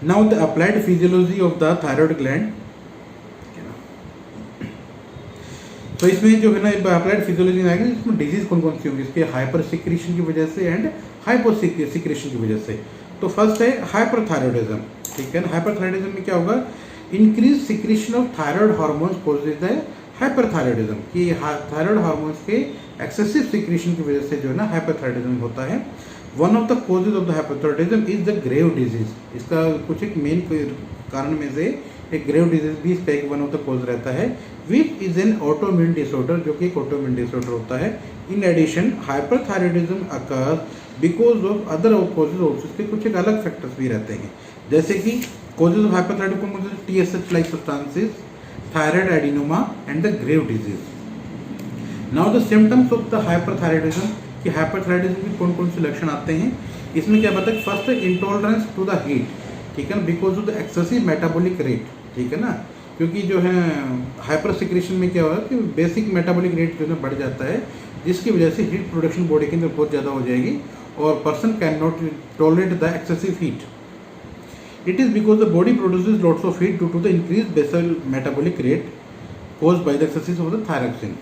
Now the applied physiology of the thyroid gland. तो इसमें जो है ना अप्लाइड फिजियोलॉजी में आएगा, इसमें डिजीज कौन कौन सी होंगी इसके हाइपर सिक्रेशन की वजह से एंड हाइपो सिक्रेशन की वजह से। तो फर्स्ट है हाइपरथायरॉयडिज्म, ठीक है ना। हाइपरथायरॉयडिज्म में क्या होगा, increase secretion of thyroid hormones causes the hyperthyroidism, कि थायराइड हार्मोन्स के एक्सेसिव सिक्रेशन की वजह से जो है ना हाइपरथायरॉयडिज्म होता है। One of the causes of the hyperthyroidism is the grave disease, इसका कुछ एक मेन कारण में से एक ग्रेव डिजीज भी इसका एक वन ऑफ द कॉज रहता है, which is an autoimmune disorder, जो कि एक ऑटोइम्यून डिसऑर्डर होता है। In addition hyperthyroidism occurs because of other causes also, इसके कुछ एक अलग फैक्टर्स भी रहते हैं, जैसे कि causes of hyperthyroidism TSH like substances, thyroid adenoma and the grave disease. Now the symptoms of the hyperthyroidism, कि हाइपरथायरॉयडिज्म के कौन कौन से लक्षण आते हैं। इसमें क्या बताया, first intolerance to the heat, ठीक है ना, because of the excessive metabolic rate, ठीक है ना, क्योंकि जो है हाइपर सिक्रेशन में क्या होगा कि बेसिक मेटाबॉलिक रेट जो है बढ़ जाता है, जिसकी वजह से हीट प्रोडक्शन बॉडी के अंदर बहुत ज़्यादा हो जाएगी और person can not tolerate the excessive heat. It is because the body produces lots of heat due to the increase basal metabolic rate caused by the excess of the thyroxine.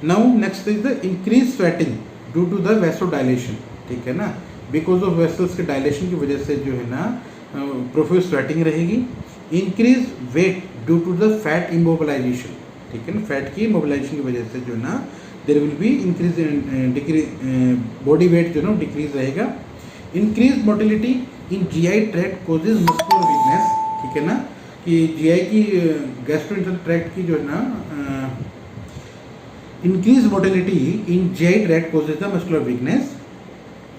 Now next is the increased sweating due to the vasodilation, ठीक है ना, because of vessels के dilation की वजह से जो है ना प्रोफ्यूज स्वेटिंग रहेगी। Increase weight due to the fat immobilization, ठीक है ना, फैट की इमोबिलाइजेशन की वजह से जो है ना there will be increase decrease body weight जो है ना डिक्रीज रहेगा। Increase motility in GI tract causes muscular weakness, ठीक है ना, कि GI की गैस्ट्रोइंटेस्टाइनल ट्रैक्ट की जो है ना increase motility in GI tract causes the muscular weakness.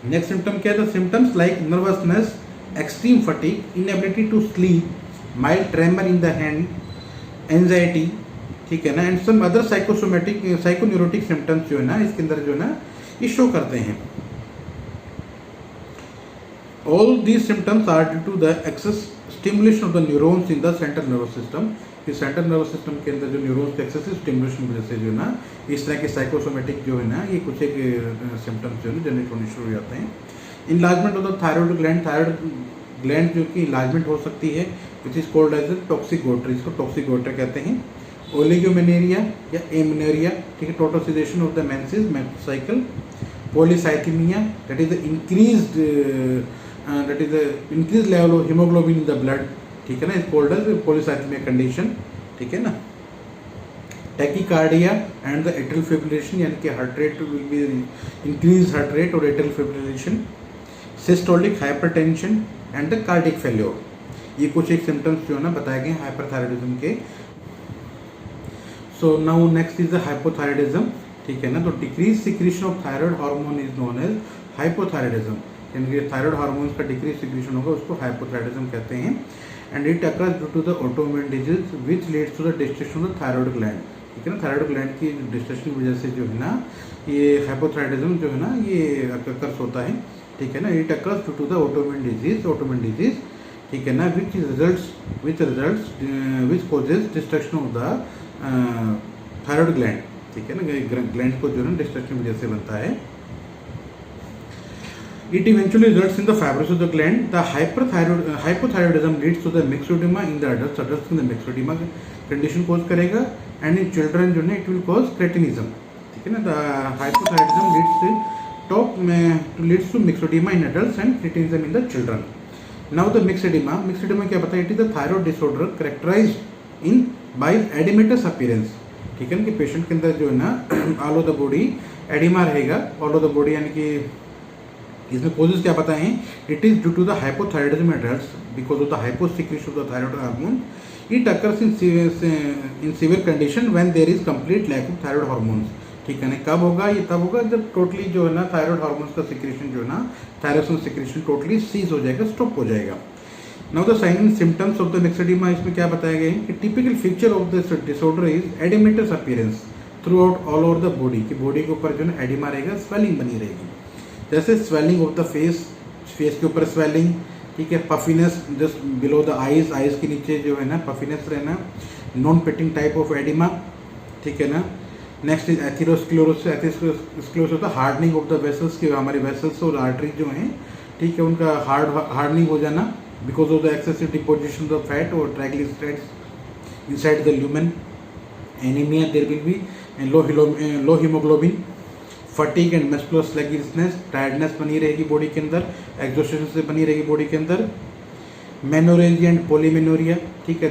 Next symptom क्या है, the symptoms like nervousness, extreme fatigue, inability to sleep, mild tremor in the hand, anxiety, ठीक है ना, and some other psychosomatic psychoneurotic symptoms जो है ना इसके अंदर जो है ना ये शो करते हैं। All these symptoms are due to the excess stimulation of the neurons in the central nervous system, कि सेंट्रल नर्वस सिस्टम के अंदर जो न्यूरॉन्स के एक्सेसिव स्टिमुलेशन की वजह से जो है ना इस तरह के साइकोसोमेटिक जो है ना ये कुछ एक सिम्टम्स जो है ना जनरेट होने शुरू हो जाते हैं। Enlargement of the thyroid gland, thyroid gland जो कि इनलार्जमेंट हो सकती है, which is called as toxic goitre, इसको टॉक्सिक गोइटर कहते हैं। ओलिगोमेनेरिया या एमनेरिया, ठीक है, total cessation of the menses cycle. Polycythaemia, that is the increase level of haemoglobin in the blood, ठीक है ना, is called as polycythaemia condition, ठीक है ना। Tachycardia and the atrial fibrillation, यानी कि heart rate will be increase heart rate और atrial fibrillation. Systolic hypertension and the cardiac failure, ये कुछ एक सिम्टम्स जो है ना बताए गए हाइपरथायरॉयडिज्म के। So now next is the hypothyroidism, ठीक है ना। तो decrease secretion of thyroid hormone is known as hypothyroidism, यानी कि थायराइड हार्मोन्स का डिक्रीज सिक्रेशन होगा उसको हाइपोथायरॉयडिज्म कहते हैं। And it occurs due to the autoimmune disease which leads to the destruction of the thyroid gland, ठीक है ना। थायराइड ग्लैंड की डिस्ट्रक्शन की वजह से जो है ना ये हाइपोथायरॉयडिज्म जो है ना ये अकर्स होता है, ठीक है ना। It occurs due to the autoimmune disease, ठीक है ना, which causes destruction of the thyroid gland, ठीक है ना, ग्लैंड को जो है ना डिस्ट्रक्शन की वजह से बनता है। It eventually results in the fibrosis of the gland. The hypothyroidism leads to the myxedema in the adults. Adults में myxedema condition cause करेगा, and in children जो है it will cause cretinism, ठीक है ना। The hypothyroidism leads to myxedema in adults and cretinism in the children. Now the myxedema क्या पता है, it is the thyroid disorder characterized in by edematous appearance, ठीक है ना, कि पेशेंट के अंदर जो है ना all over the body edema रहेगा, ऑल ओवर द बॉडी, यानी कि इसमें कॉजेज क्या बताए हैं, it is due to the hypothyroidism adults because of the hyposecretion of the thyroid hormone. It occurs in severe condition when there is complete lack of thyroid hormones, ठीक है ना। कब होगा, ये तब होगा जब टोटली जो है ना थायराइड हार्मोन्स का सिक्रेशन जो है ना थायरोक्सिन सिक्रेशन टोटली सीज हो जाएगा, स्टॉप हो जाएगा। Now the sign and symptoms of the myxoedema, इसमें क्या बताया गया है कि typical feature of this disorder is oedematous appearance throughout all over the body, कि बॉडी के ऊपर जो है ना एडिमा रहेगा, स्वेलिंग बनी रहेगी, जैसे स्वेलिंग ऑफ द फेस के ऊपर स्वेलिंग, ठीक है, puffiness just below the eyes, eyes के नीचे जो है ना पफिनेस रहना, non pitting type of oedema, ठीक है ना। नेक्स्ट इज एथेरोस्क्लेरोसिस, एथेरोस्क्लेरोसिस होता है हार्डनिंग ऑफ द वेसल्स, की हमारे वेसल्स और आर्टरी जो हैं, ठीक है, उनका हार्डनिंग हो जाना, because of the excessive deposition of fat or triglycerides inside the lumen. Anemia, there will be low hemoglobin, fatigue and muscular sluggishness, tiredness बनी रहेगी बॉडी के अंदर, एक्सॉस्शन से बनी रहेगी बॉडी के अंदर, मेनोरेजिया एंड पॉलीमेनोरिया, ठीक है,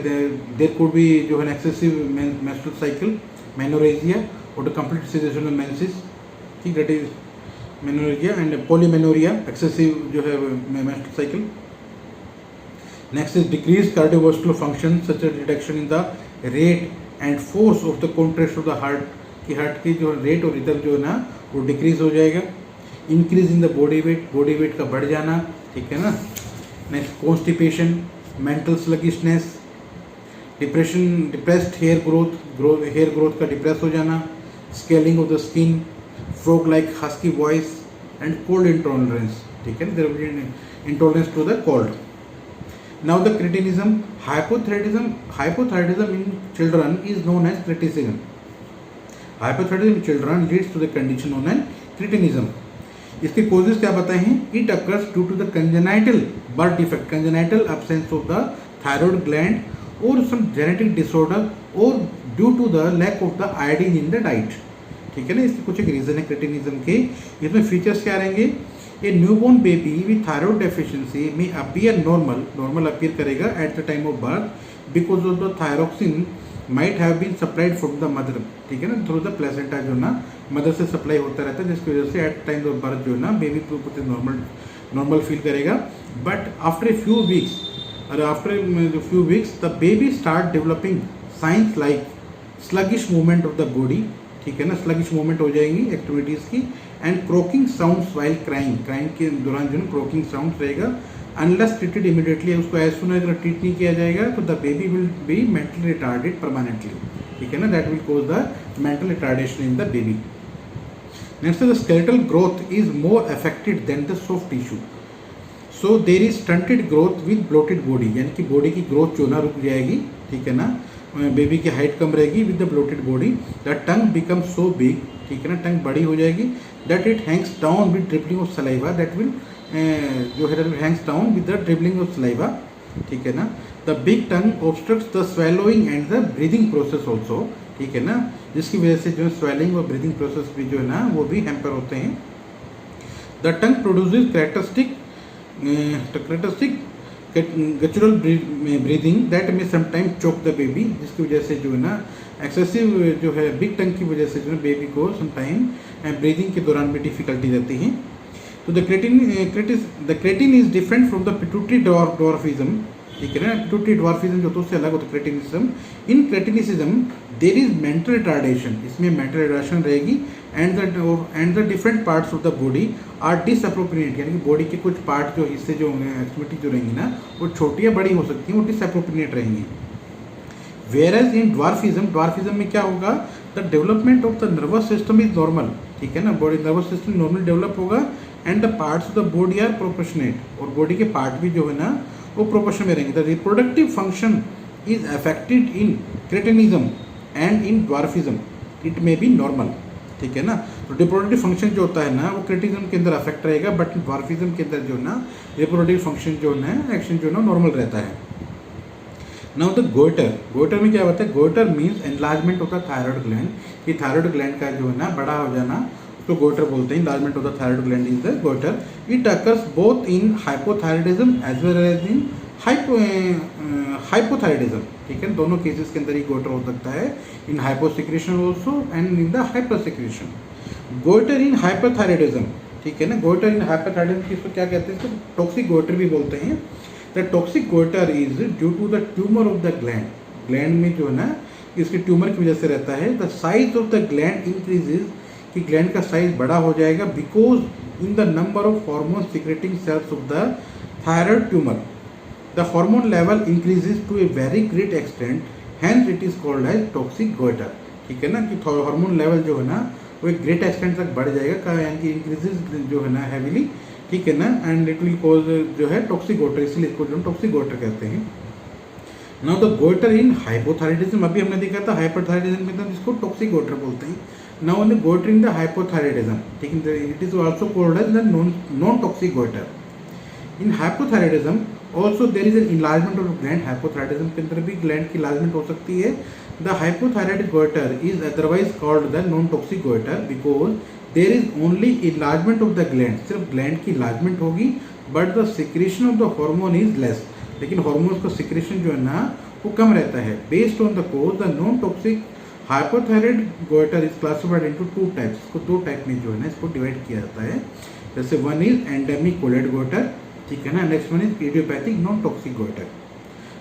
देयर कुड बी जो है एक्सेसिव मेंस्ट्रुअल साइकिल, मेनोरेजिया और कंप्लीट सीजेशन ऑफ मेंसेस, ठीक, that is menorrhagia and polymenorrhoea, excessive जो है menstrual cycle. Next is decrease cardiovascular function such A reduction in the rate and force of the contraction of the heart, कि heart की जो rate और rhythm जो है ना वो डिक्रीज हो जाएगा. Increase in the body weight का बढ़ जाना, ठीक है ना. Next constipation, mental sluggishness, depressed hair growth का डिप्रेस हो जाना, scaling of the skin, frog like husky voice and cold intolerance, ठीक है, there will be intolerance to the cold. Now the cretinism, hypothyroidism in children is known as cretinism. Hypothyroidism in children leads to the condition known as cretinism. इसके causes क्या बताए हैं? It occurs due to the congenital birth defect, congenital absence of the thyroid gland or some genetic disorder or due to the lack of the iodine in the diet. ठीक है ना, इसके कुछ एक रीजन है क्रेटिनिज्म के. इसमें features क्या रहेंगे? A newborn baby with thyroid deficiency may appear normal appear करेगा at the time of birth because of the thyroxine might have been supplied from the mother, ठीक है ना, through the placenta जो ना मदर से supply होता रहता है, जिसकी वजह से at time of birth जो ना बेबी को नॉर्मल फील करेगा. But after a few weeks the baby start developing science like sluggish movement of the body, ठीक है ना, स्लगिश मूवमेंट हो जाएंगी एक्टिविटीज़ की, and croaking sounds while crying के दौरान जो है क्रोकिंग साउंड रहेगा. अनलेस ट्रीटेड इमीडिएटली, उसको एज सुन अगर ट्रीट नहीं किया जाएगा तो the baby will be mentally retarded permanently, ठीक है ना, that will cause the mental retardation in the baby. Next the skeletal growth is more affected than the soft tissue. So there is stunted growth with bloated body, यानी कि body की growth जो ना रुक जाएगी, ठीक है ना, बेबी की हाइट कम रहेगी with the bloated body. The tongue become so big, ठीक है ना, टंग बड़ी हो जाएगी, that it Hanks down with dribbling of saliva, that will जो है Hanks down with the dribbling of saliva, ठीक है ना. The big tongue obstructs the swallowing and the breathing process also, ठीक है ना, जिसकी वजह से जो है स्वेलिंग और ब्रीदिंग प्रोसेस भी जो है ना वो भी हैम्पर होते हैं. The tongue produces characteristic guttural breathing that may sometime choke the baby, जिसकी वजह से जो है ना एक्सेसिव जो है बिग टंग की वजह से जो है बेबी को समटाइम ब्रीदिंग के दौरान भी डिफिकल्टी रहती है. तो the cretin is different from the pituitary dwarfism, ठीक है ना. पिट्यूटरी डॉर्फिज्म जो तो उससे अलग होता है cretinism. In cretinism there is mental retardation, इसमें मेंटल रिटार्डेशन रहेगी. And the different parts of the body are disproportionate, यानी कि बॉडी के कुछ पार्ट जो हिस्से जो होंगे एक्टिविटी जो रहेंगी ना वो छोटी या बड़ी हो सकती हैं, वो डिसअप्रोप्रिएट रहेंगी. वेयरएज इन ड्वार्फिज्म में क्या होगा? The development of the nervous system is normal, ठीक है ना, body nervous system normal develop होगा. And the parts of the body are proportionate, और बॉडी के पार्ट भी जो है ना वो प्रोपोर्शन में रहेंगे. The reproductive function is affected in cretinism and in dwarfism, it may be normal, ठीक है ना. तो रिप्रोडक्टिव फंक्शन जो होता है ना वो क्रेटिनिज्म के अंदर अफेक्ट रहेगा, बट ड्वार्फिज्म के अंदर जो है ना रिप्रोडक्टिव फंक्शन जो है एक्शन जो है ना नॉर्मल रहता है. नाउ द गोइटर में क्या होता है? Goitre means enlargement of the thyroid gland, कि थायराइड ग्लैंड का जो है ना बड़ा हो जाना उसको गोइटर बोलते हैं. Enlargement of the thyroid gland is the goitre. It occurs both in hypothyroidism as well as in hypothyroidism, ठीक है, दोनों केसेस के अंदर ही गोइटर हो सकता है. In hyposecretion also and in the hypersecretion. Goitre in hyperthyroidism, ठीक है ना, गोइटर इन हाइपरथायराइडिज्म इसको क्या कहते हैं? इसको टॉक्सिक गोइटर भी बोलते हैं. The toxic goitre is due to the tumour of the gland में जो है ना इसके ट्यूमर की वजह से रहता है. The size of the gland increases, कि ग्लैंड का साइज बड़ा हो जाएगा, because in the number of hormone secreting cells of the thyroid tumour. The hormone level increases to a very great extent, hence it is called as toxic goitre, ठीक है ना, कि hormone level जो है ना वो एक ग्रेट एक्सटेंट तक बढ़ जाएगा, यानी कि इंक्रीजेज जो है ना हैवीली, ठीक है ना, एंड इट विल कॉज जो है टॉक्सिक गोइटर, इसलिए इसको जो टॉक्सिक गोइटर कहते हैं. Now the goitre in hypothyroidism, अभी हमने देखा था हाइपरथायराइडिज्म में तो इसको टॉक्सिक गोइटर बोलते हैं. Now the goitre in the hypothyroidism, ठीक है, it is also called as the non toxic goitre. In hypothyroidism, also there is an enlargement of gland, hypothyroidism के अंदर भी ग्लैंड की इलाजमेंट हो सकती है। The hypothyroid goitre is otherwise called the non toxic goitre because there is only enlargement of the gland, सिर्फ gland की enlargement होगी, but the secretion of the hormone is less, लेकिन हार्मोन्स का secretion जो है ना वो कम रहता है। Based on the cause the non toxic hypothyroid goitre is classified into 2 types, इसको 2 टाइप में जो है ना इसको डिवाइड किया जाता है। जैसे one is endemic colloid goitre, ठीक है ना, next one is idiopathic non toxic goitre.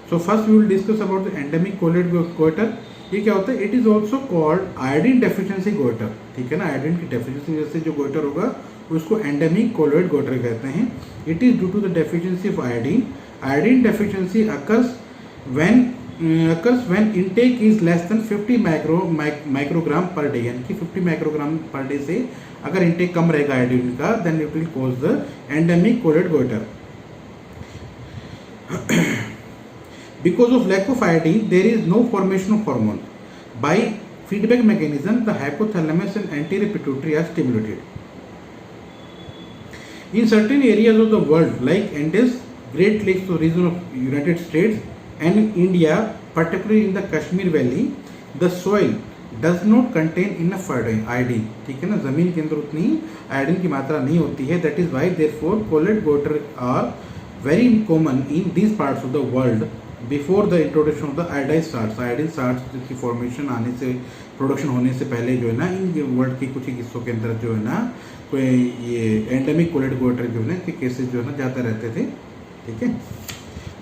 So first we will discuss about the endemic colloid goitre. ये क्या होता है? It is also called iodine deficiency goitre, ठीक है ना, आयोडीन की डेफिशिएंसी की वजह से जो गोइटर होगा उसको एंडेमिक कोलेड गोइटर कहते हैं। It is due to the deficiency of iodine. Iodine deficiency occurs when intake is less than 50 microgram per day, यानी कि 50 माइक्रोग्राम पर डे से अगर इंटेक कम रहेगा आयोडीन का then it will cause the endemic colloid goitre. Because of lack of iodine, there is no formation of hormone. By feedback mechanism, the hypothalamus and anterior pituitary are stimulated. In certain areas of the world, like Andes, Great Lakes region of United States and India, particularly in the Kashmir Valley, the soil does not contain enough iodine. ठीक है ना, जमीन के अंदर उतनी iodine की मात्रा नहीं होती है। That is why therefore collared goiter are very common in these parts of the world before the introduction of the iodise salts. Iodine salts की फॉर्मेशन आने से, प्रोडक्शन होने से पहले जो है ना इन वर्ल्ड के कुछ हिस्सों के अंदर जो है ना कोई ये एंडेमिक कोलेड गोइटर जो है ना के केसेस जो है ना ज़्यादा रहते थे, ठीक है।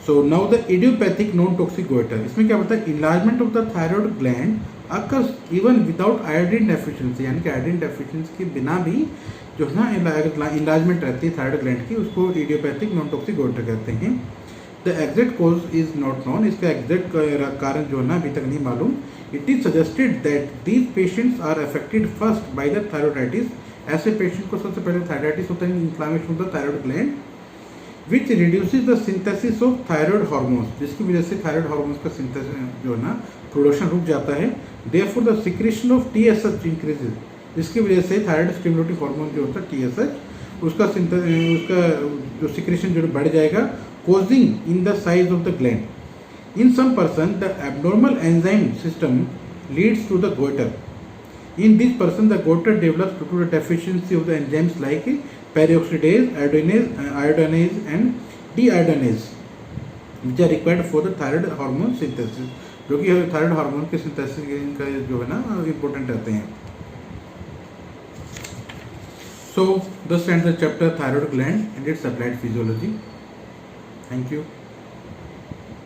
So now the idiopathic non toxic goitre, इसमें क्या होता है? Enlargement of the thyroid gland occurs even without iodine deficiency, यानी कि आयोडीन डेफिशिएंसी के बिना भी जो है ना इनलार्जमेंट रहती है थायराइड ग्लैंड की, उसको इडियोपैथिक नॉन टॉक्सिक गोइटर कहते हैं। The exact cause is not known, इसका एग्जैक्ट कारण जो है ना अभी तक नहीं मालूम। It is suggested that these patients are affected first by the thyroiditis, ऐसे पेशेंट को सबसे पहले थायराइडाइटिस होता है, inflammation of the thyroid gland which reduces the synthesis of thyroid hormones, जिसकी वजह से थायराइड हार्मोन्स का सिंथेसिस जो है ना प्रोडक्शन रुक जाता है। Therefore the secretion of TSH increases, जिसकी वजह से थायराइड स्टिमुलेटिंग हार्मोन जो होता है TSH उसका जो सिक्रेशन जो बढ़ जाएगा, causing in the size of the gland. In some person, the abnormal enzyme system leads to the goiter. In this person, the goiter develops due to the deficiency of the enzymes like peroxidase, iodinase, and deiodinase, which are required for the thyroid hormone synthesis. जो कि thyroid hormone के synthesis का जो है ना important रहते हैं। So, thus ends the chapter thyroid gland and its applied physiology. Thank you.